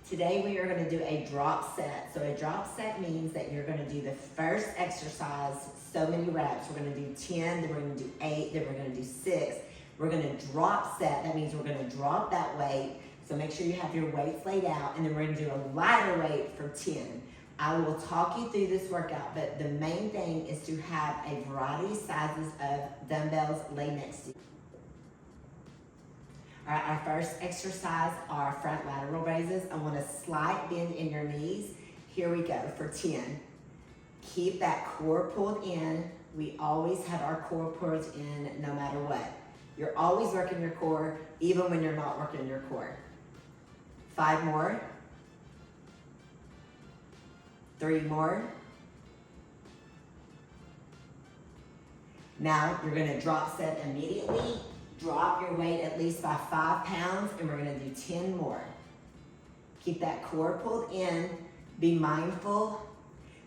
Today we are going to do a drop set. So a drop set means that you're going to do the first exercise, so many reps. We're going to do 10, then we're going to do 8, then we're going to do 6. We're going to drop set. That means we're going to drop that weight. So make sure you have your weights laid out, and then we're going to do a lighter weight for 10. I will talk you through this workout, but the main thing is to have a variety of sizes of dumbbells laid next to you. All right, our first exercise are front lateral raises. I want a slight bend in your knees. Here we go for 10. Keep that core pulled in. We always have our core pulled in no matter what. You're always working your core, even when you're not working your core. 5 more. 3 more. Now you're gonna drop set immediately. Drop your weight at least by 5 pounds, and we're gonna do 10 more. Keep that core pulled in. Be mindful.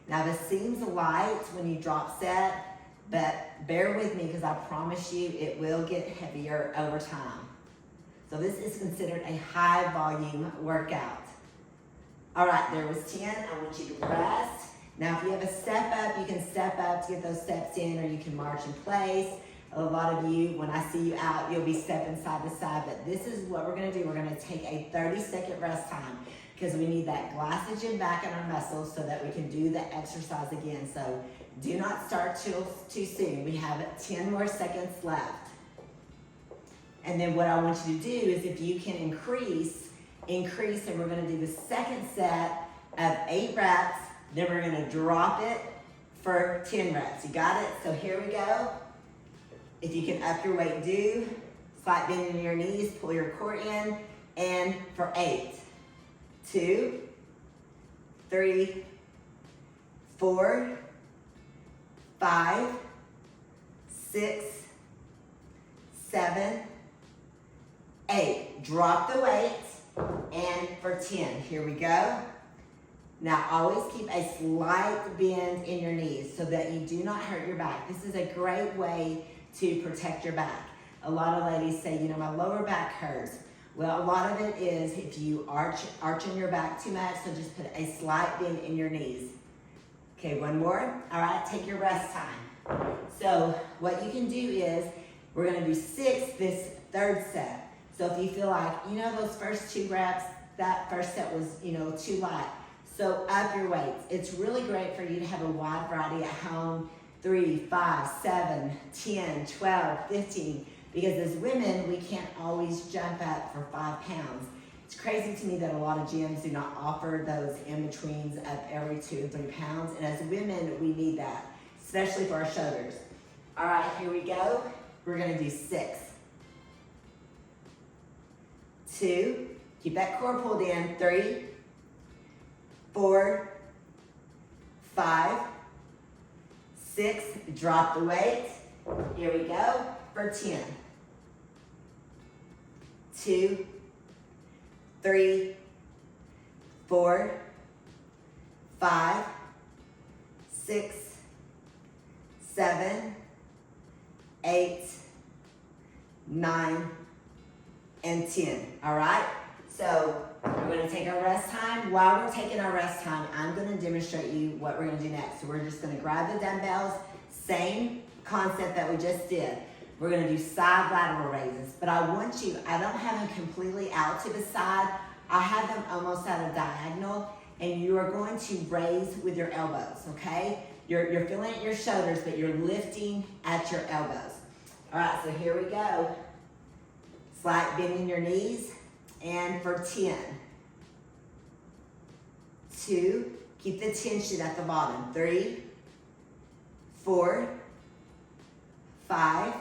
Now this seems light when you drop set, but bear with me because I promise you it will get heavier over time. So this is considered a high volume workout. All right, there was 10. I want you to rest. Now if you have a step up, you can step up to get those steps in, or you can march in place. A lot of you, when I see you out, you'll be stepping side to side, but this is what we're gonna do. We're gonna take a 30-second rest time because we need that glycogen back in our muscles so that we can do the exercise again. So do not start too soon. We have 10 more seconds left. And then what I want you to do is, if you can increase, and we're gonna do the second set of 8 reps, then we're gonna drop it for 10 reps. You got it? So here we go. If you can up your weight, do. Slight bend in your knees, pull your core in, and for 8, 2, 3, 4, 5, 6, 7, 8. Drop the weight, and for 10. Here we go. Now always keep a slight bend in your knees so that you do not hurt your back. This is a great way to protect your back. A lot of ladies say, my lower back hurts. Well, a lot of it is if you arching your back too much, so just put a slight bend in your knees. Okay, 1 more. All right, take your rest time. So what you can do is, we're gonna do 6 this third set. So if you feel like, those first 2 reps, that first set was, too light. So up your weights. It's really great for you to have a wide variety at home. 3, 5, 7, 10, 12, 15. Because as women, we can't always jump up for 5 pounds. It's crazy to me that a lot of gyms do not offer those in-betweens of every 2 and 3 pounds. And as women, we need that, especially for our shoulders. All right, here we go. We're gonna do 6. 2, keep that core pulled in. 3, 4, 5, 6, drop the weight. Here we go for 10. 2, 3, 4, 5, 6, 7, 8, 9, and 10. All right? So we're going to take our rest time. While we're taking our rest time, I'm going to demonstrate you what we're going to do next. So we're just going to grab the dumbbells, same concept that we just did. We're going to do side lateral raises, but I don't have them completely out to the side. I have them almost at a diagonal, and you are going to raise with your elbows, okay? You're feeling it in your shoulders, but you're lifting at your elbows. All right, so here we go. Slight bend in your knees, and for 10. 2, keep the tension at the bottom. 3, 4, 5,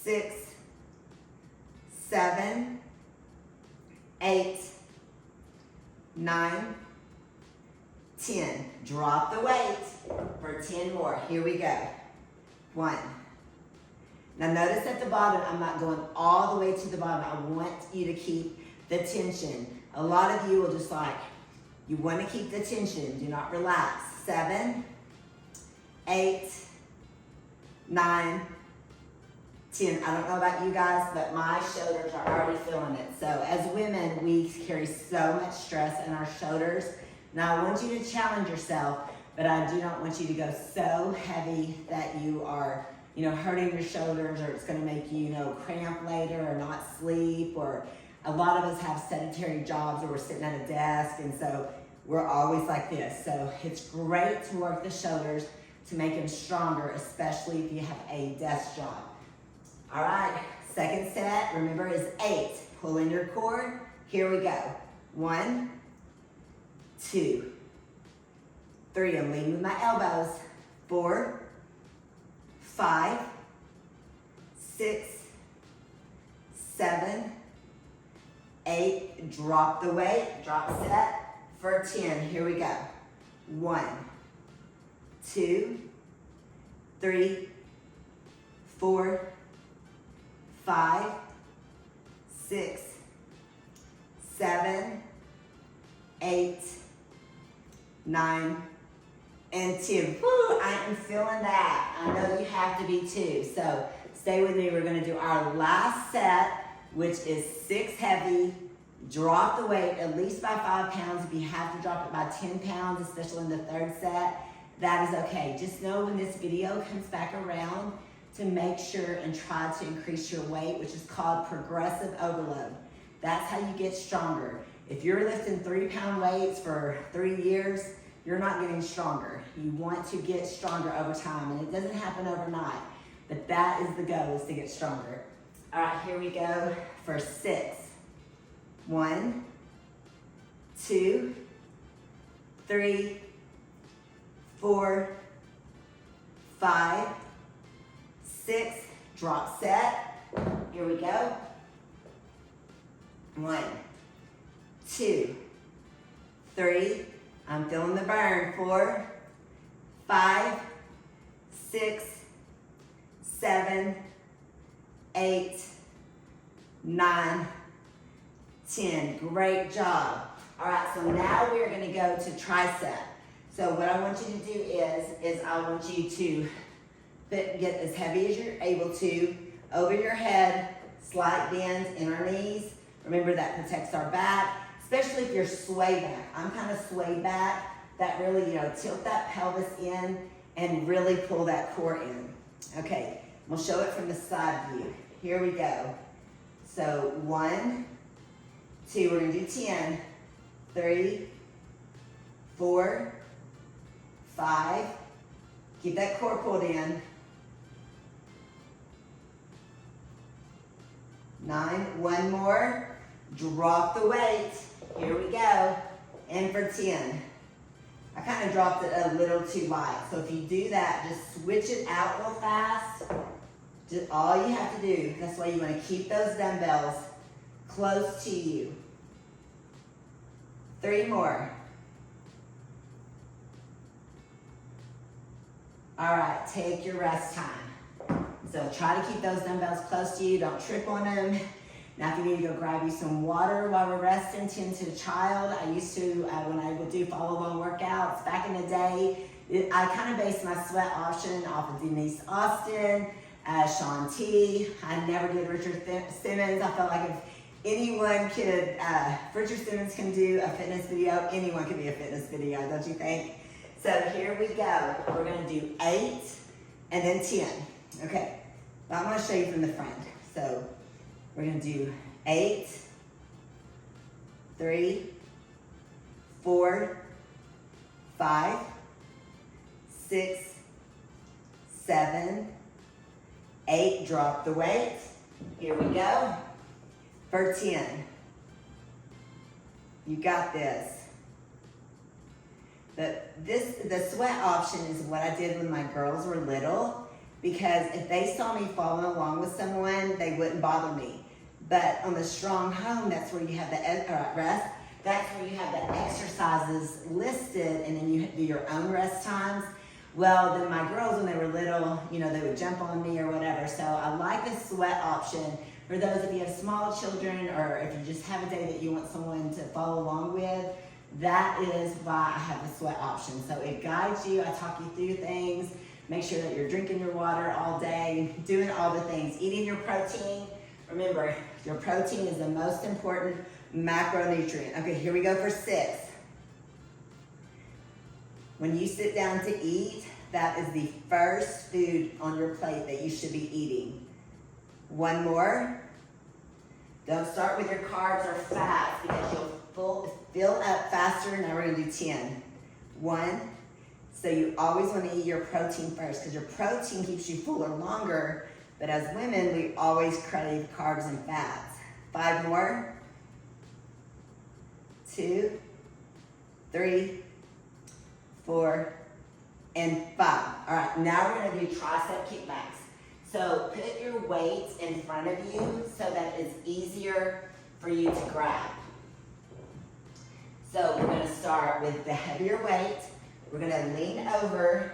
6, 7, 8, 9, 10. Drop the weight for 10 more. Here we go. 1. Now notice at the bottom, I'm not going all the way to the bottom. I want you to keep the tension. A lot of you will just you want to keep the tension. Do not relax. 7, 8, 9, 10. I don't know about you guys, but my shoulders are already feeling it. So as women, we carry so much stress in our shoulders. Now I want you to challenge yourself, but I do not want you to go so heavy that you are, hurting your shoulders, or it's going to make you, cramp later or not sleep. Or a lot of us have sedentary jobs where we're sitting at a desk, and so we're always like this. So it's great to work the shoulders to make them stronger, especially if you have a desk job. All right, second set, remember, is 8. Pull in your cord. Here we go. 1, 2, 3. I'm leading with my elbows. 4, 5, 6, 7, 8. Drop the weight. Drop set for 10. Here we go. 1, 2, 3, 4, 5, 6, 7, 8, 9, and 10. Woo, I am feeling that. I know you have to be too. So stay with me. We're going to do our last set, which is 6 heavy. Drop the weight at least by 5 pounds. If you have to drop it by 10 pounds, especially in the third set, that is okay. Just know when this video comes back around to make sure and try to increase your weight, which is called progressive overload. That's how you get stronger. If you're lifting 3-pound weights for 3 years, you're not getting stronger. You want to get stronger over time, and it doesn't happen overnight, but that is the goal, is to get stronger. All right, here we go for 6. 1, 2, 3, 4, 5, 6. Drop set. Here we go. 1, 2, 3. I'm feeling the burn. 4, 5, 6, 7, 8, 9, 10. Great job. All right, so now we're going to go to tricep. So what I want you to do is I want you to get as heavy as you're able to over your head, slight bends in our knees. Remember, that protects our back, especially if you're sway back. I'm kind of sway back. That really, tilt that pelvis in and really pull that core in. Okay, we'll show it from the side view. Here we go. So 1, 2, we're gonna do 10, 3, 4, 5, keep that core pulled in, 9, 1 more, drop the weight, here we go, and for 10. I kind of dropped it a little too light, so if you do that, just switch it out real fast. Just all you have to do, that's why you want to keep those dumbbells close to you. 3 more. All right, take your rest time. So try to keep those dumbbells close to you. Don't trip on them. Now if you need to go grab you some water while we're resting, tend to the child. I used to, when I would do follow-along workouts back in the day, I kind of based my sweat option off of Denise Austin, Shaun T. I never did Richard Simmons. I felt like if anyone could, Richard Simmons can do a fitness video, anyone can be a fitness video, don't you think? So here we go. We're gonna do 8 and then 10. Okay, but I'm gonna show you from the front. So we're gonna do 8, 3, 4, 5, 6, 7, 8. Drop the weight. Here we go. For 10. You got this. The sweat option is what I did when my girls were little, because if they saw me following along with someone, they wouldn't bother me. But on the strong home, that's where you have the rest. That's where you have the exercises listed, and then you do your own rest times. Well, then my girls, when they were little, they would jump on me or whatever. So I like the sweat option for those of you who have small children, or if you just have a day that you want someone to follow along with. That is why I have the sweat option. So it guides you. I talk you through things. Make sure that you're drinking your water all day, doing all the things, eating your protein. Remember, your protein is the most important macronutrient. Okay, here we go for 6. When you sit down to eat, that is the first food on your plate that you should be eating. 1 more. Don't start with your carbs or fats because you'll fill up faster. Now we're gonna do 10. 1. So you always wanna eat your protein first because your protein keeps you fuller longer, but as women, we always crave carbs and fats. 5 more. 2, 3, 4, and 5. All right, now we're gonna do tricep kickbacks. So put your weights in front of you so that it's easier for you to grab. So we're gonna start with the heavier weight. We're gonna lean over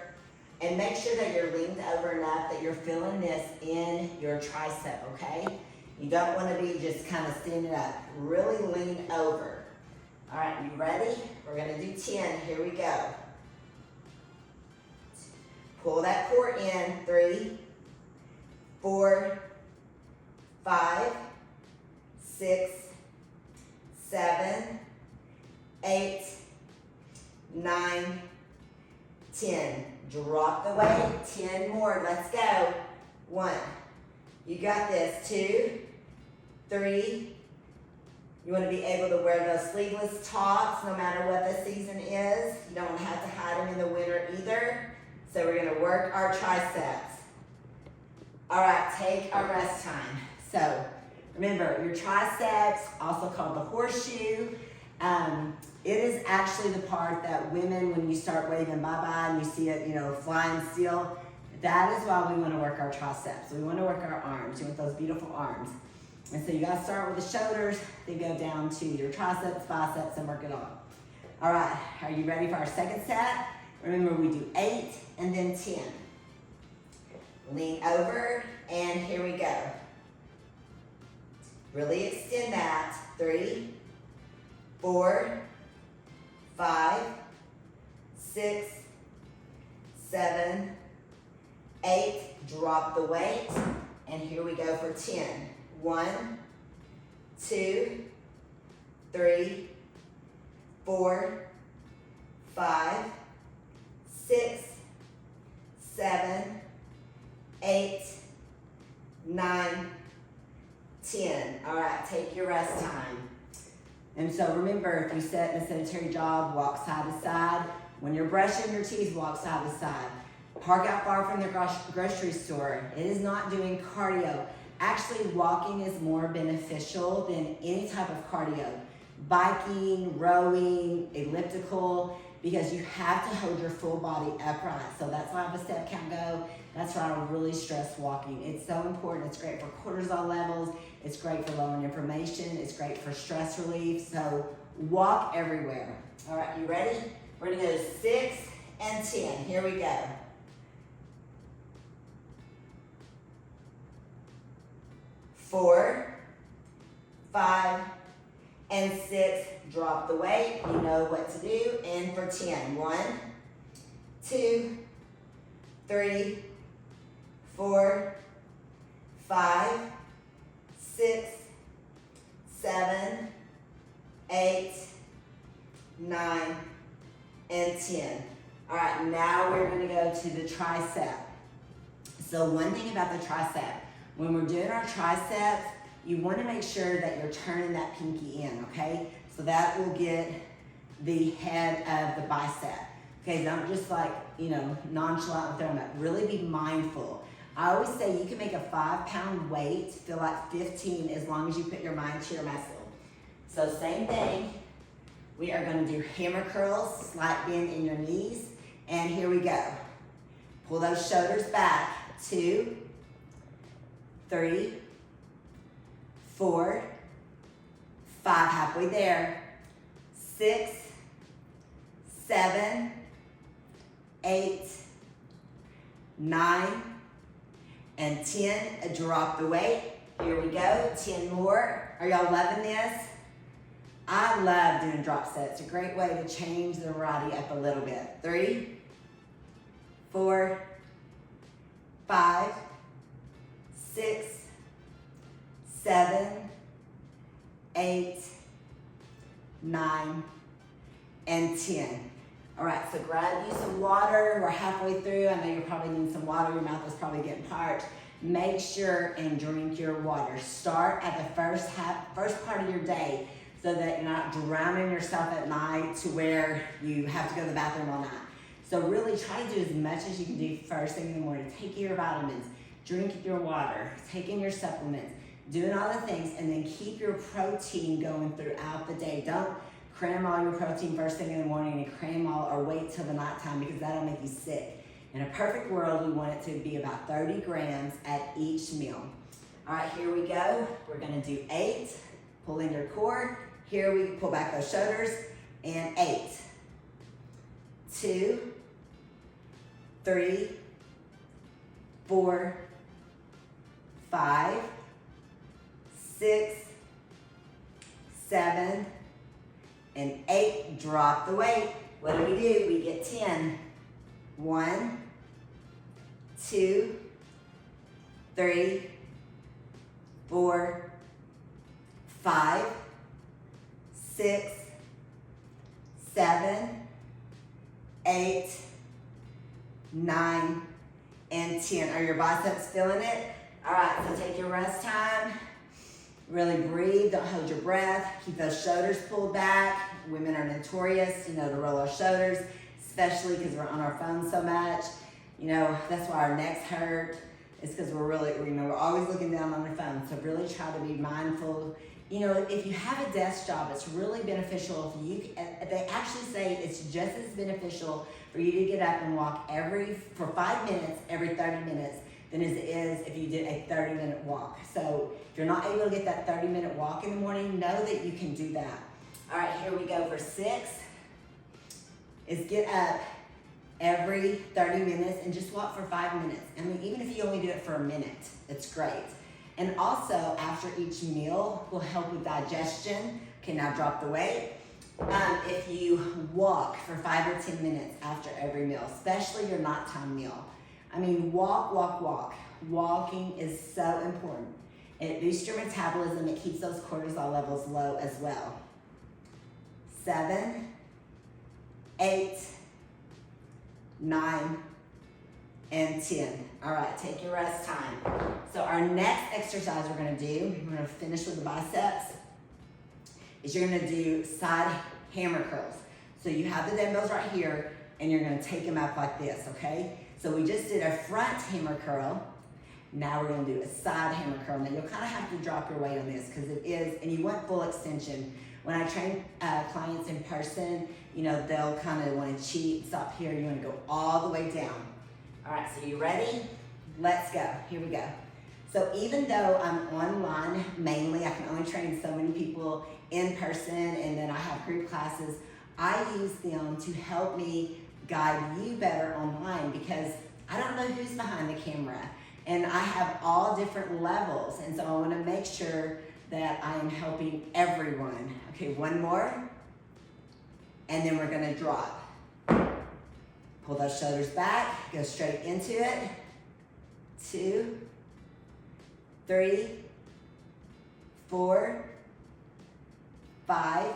and make sure that you're leaned over enough that you're feeling this in your tricep, okay? You don't wanna be just kind of standing up. Really lean over. All right, you ready? We're gonna do 10, here we go. Pull that core in, 3, 4, 5, 6, 7, 8, 9, 10. Drop the weight, 10 more, let's go. 1, you got this, 2, 3, you want to be able to wear those sleeveless tops no matter what the season is. You don't have to hide them in the winter either. So we're gonna work our triceps. All right, take our rest time. So remember, your triceps, also called the horseshoe, it is actually the part that women, when you start waving bye-bye and you see it, flying still, that is why we wanna work our triceps. We wanna work our arms. You want those beautiful arms. And so you gotta start with the shoulders, then go down to your triceps, biceps, and work it on. All right, are you ready for our second set? Remember, we do 8 and then 10. Lean over, and here we go. Really extend that. 3, 4, 5, 6, 7, 8. Drop the weight, and here we go for 10. 1, 2, 3, 4, 5, 6, 7, 8, 9, 10. All right, take your rest time. And so remember, if you sit in a sedentary job, walk side to side. When you're brushing your teeth, walk side to side. Park out far from the grocery store. It is not doing cardio. Actually, walking is more beneficial than any type of cardio. Biking, rowing, elliptical, because you have to hold your full body upright. So that's why I have a step count go. That's why I really stress walking. It's so important. It's great for cortisol levels. It's great for lowering inflammation. It's great for stress relief. So walk everywhere. All right, you ready? We're gonna go 6 and 10. Here we go. 4, 5, and 6. Drop the weight. You know what to do. And for 10. 1, 2, 3, 4, 5, 6, 7, 8, 9, and 10. All right, now we're gonna go to the tricep. So one thing about the tricep, when we're doing our triceps, you wanna make sure that you're turning that pinky in, okay? So that will get the head of the bicep. Okay, don't just nonchalantly throw them up. Really be mindful. I always say you can make a 5-pound weight feel like 15 as long as you put your mind to your muscle. So same thing, we are gonna do hammer curls, slight bend in your knees, and here we go. Pull those shoulders back. 2, 3, 4, 5, halfway there. 6, 7, 8, 9, and 10. Drop the weight. Here we go. 10 more. Are y'all loving this? I love doing drop sets. It's a great way to change the variety up a little bit. 3, 4, 5, 6, 7, 8, 9, and 10. All right, so grab you some water. We're halfway through. I know you're probably needing some water. Your mouth is probably getting parched. Make sure and drink your water. Start at the first part of your day so that you're not drowning yourself at night to where you have to go to the bathroom all night. So really try to do as much as you can do first thing in the morning. Take your vitamins, drink your water, taking your supplements, doing all the things, and then keep your protein going throughout the day. Don't cram all your protein first thing in the morning and cram all or wait till the nighttime because that'll make you sick. In a perfect world, we want it to be about 30 grams at each meal. All right, here we go. We're gonna do 8. Pull in your core. Here we pull back those shoulders. And 8, 2, 3, 4, 5, 6, 7, and 8. Drop the weight. What do? We get 10. 1, 2, 3, 4, 5, 6, 7, 8, 9, and 10. Are your biceps feeling it? All right, so take your rest time. Really breathe, don't hold your breath. Keep those shoulders pulled back. Women are notorious, to roll our shoulders, especially because we're on our phones so much. That's why our necks hurt. It's because we're always looking down on our phone. So really try to be mindful. If you have a desk job, it's really beneficial they actually say it's just as beneficial for you to get up and walk for 5 minutes every 30 minutes than as it is if you did a 30-minute walk. So if you're not able to get that 30-minute walk in the morning, know that you can do that. All right, here we go for 6. Is get up every 30 minutes and just walk for 5 minutes. Even if you only do it for a minute, it's great. And also, after each meal will help with digestion. Okay, now drop the weight. If you walk for 5 or 10 minutes after every meal, especially your nighttime meal. Walk. Walking is so important. It boosts your metabolism. It keeps those cortisol levels low as well. 7, 8, 9, and 10. All right, take your rest time. So our next exercise we're gonna finish with the biceps, is you're gonna do side hammer curls. So you have the dumbbells right here, and you're gonna take them up like this, okay? So we just did a front hammer curl. Now we're gonna do a side hammer curl. Now you'll kind of have to drop your weight on this because it is, and you want full extension. When I train clients in person, they'll kind of want to cheat, stop here. You want to go all the way down. All right, so you ready? Let's go. Here we go. So even though I'm online mainly, I can only train so many people in person, and then I have group classes, I use them to help me guide you better online because I don't know who's behind the camera. And I have all different levels, and so I want to make sure that I am helping everyone. Okay, one more, and then we're gonna drop. Pull those shoulders back, go straight into it. 2, 3, 4, 5,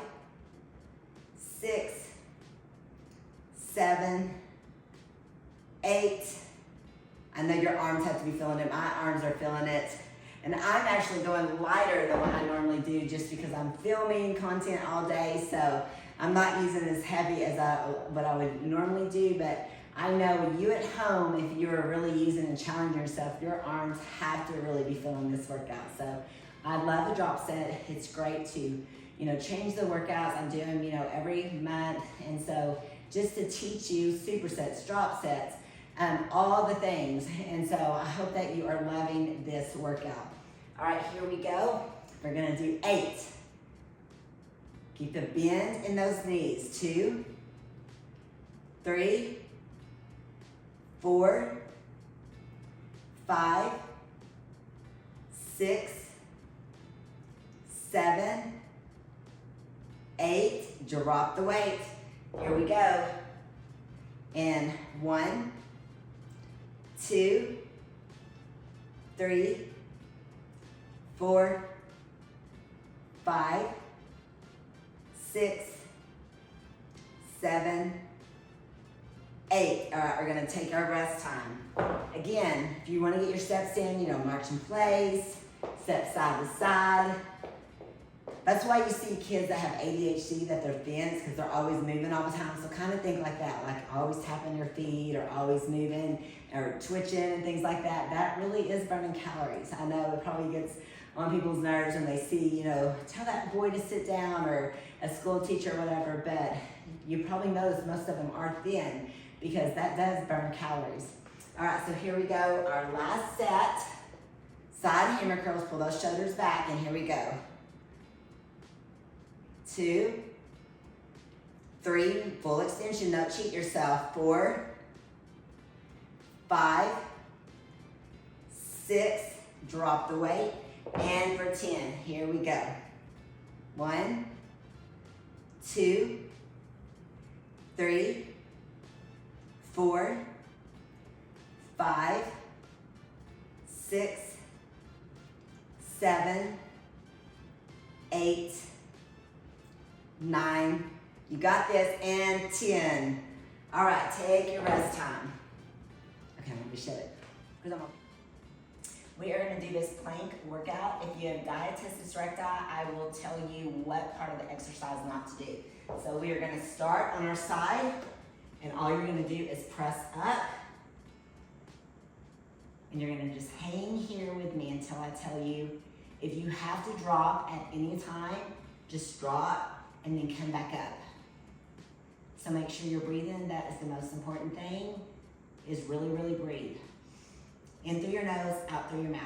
6, 7, 8. I know your arms have to be feeling it. My arms are feeling it. And I'm actually going lighter than what I normally do just because I'm filming content all day. So I'm not using as heavy as what I would normally do. But I know you at home, if you're really using and challenging yourself, your arms have to really be feeling this workout. So I love the drop set. It's great to, change the workouts. I do them, every month. And so just to teach you supersets, drop sets, all the things. And so I hope that you are loving this workout. All right, here we go. We're gonna do 8. Keep the bend in those knees. 2, 3, 4, 5, 6, 7, 8. Drop the weight. Here we go. And 1, 2, 3, 4, 5, 6, 7, 8. All right, we're gonna take our rest time. Again, if you wanna get your steps in, you know, march in place, step side to side. That's why you see kids that have ADHD that they're thin, it's because they're always moving all the time. So kind of think like that, like always tapping your feet or always moving or twitching and things like that. That really is burning calories. I know it probably gets on people's nerves when they see, you know, tell that boy to sit down or a school teacher or whatever, but you probably notice most of them are thin because that does burn calories. All right, so here we go. Our last set, side hammer curls, pull those shoulders back, and here we go. 2, 3, full extension, don't cheat yourself. 4, 5, 6, drop the weight, and for 10, here we go. 1, 2, 3, 4, 5, 6, 7, 8, 9, you got this, and 10. All right, take your rest time. Okay, I'm gonna shut it. We are gonna do this plank workout. If you have diastasis recti, I will tell you what part of the exercise not to do. So we are gonna start on our side, and all you're gonna do is press up, and you're gonna just hang here with me until I tell you. If you have to drop at any time, just drop and then come back up. So make sure you're breathing. That is the most important thing, is really, really breathe. In through your nose, out through your mouth.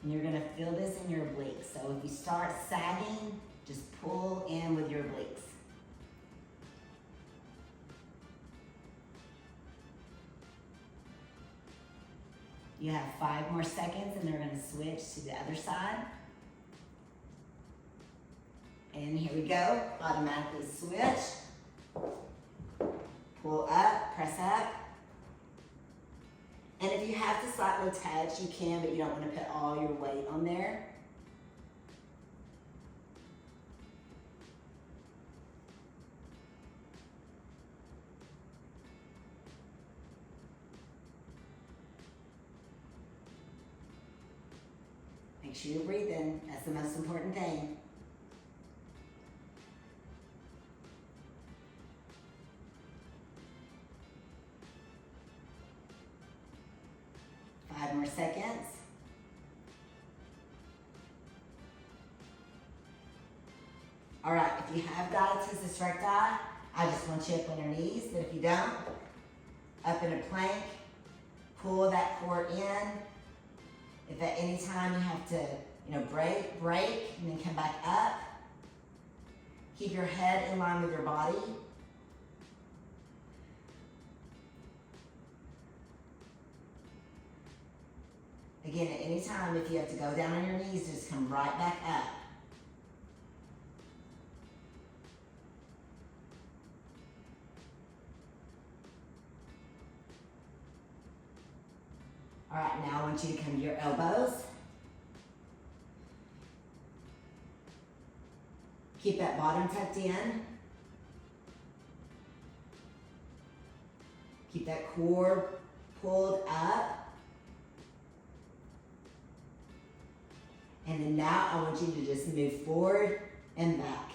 And you're gonna feel this in your obliques. So if you start sagging, just pull in with your obliques. You have 5 more seconds, and they're gonna switch to the other side. And here we go, automatically switch. Pull up, press up. And if you have to slightly touch, you can, but you don't wanna put all your weight on there. Make sure you're breathing. That's the most important thing. Five more seconds. All right, if you have diastasis recti, I just want you up on your knees, but if you don't, up in a plank, pull that core in. If at any time you have to, break, and then come back up, keep your head in line with your body. Again, at any time, if you have to go down on your knees, just come right back up. All right, now I want you to come to your elbows. Keep that bottom tucked in. Keep that core pulled up. And then now I want you to just move forward and back.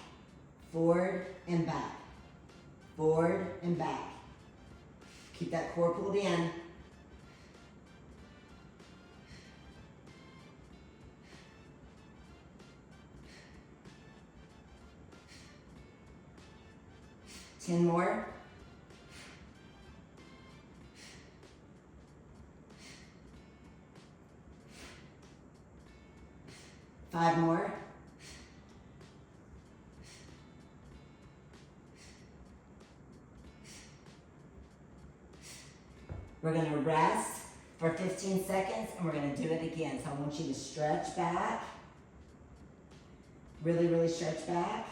Forward and back. Forward and back. Keep that core pulled in. Ten more. Five more. We're going to rest for 15 seconds and we're going to do it again. So I want you to stretch back. Really, really stretch back.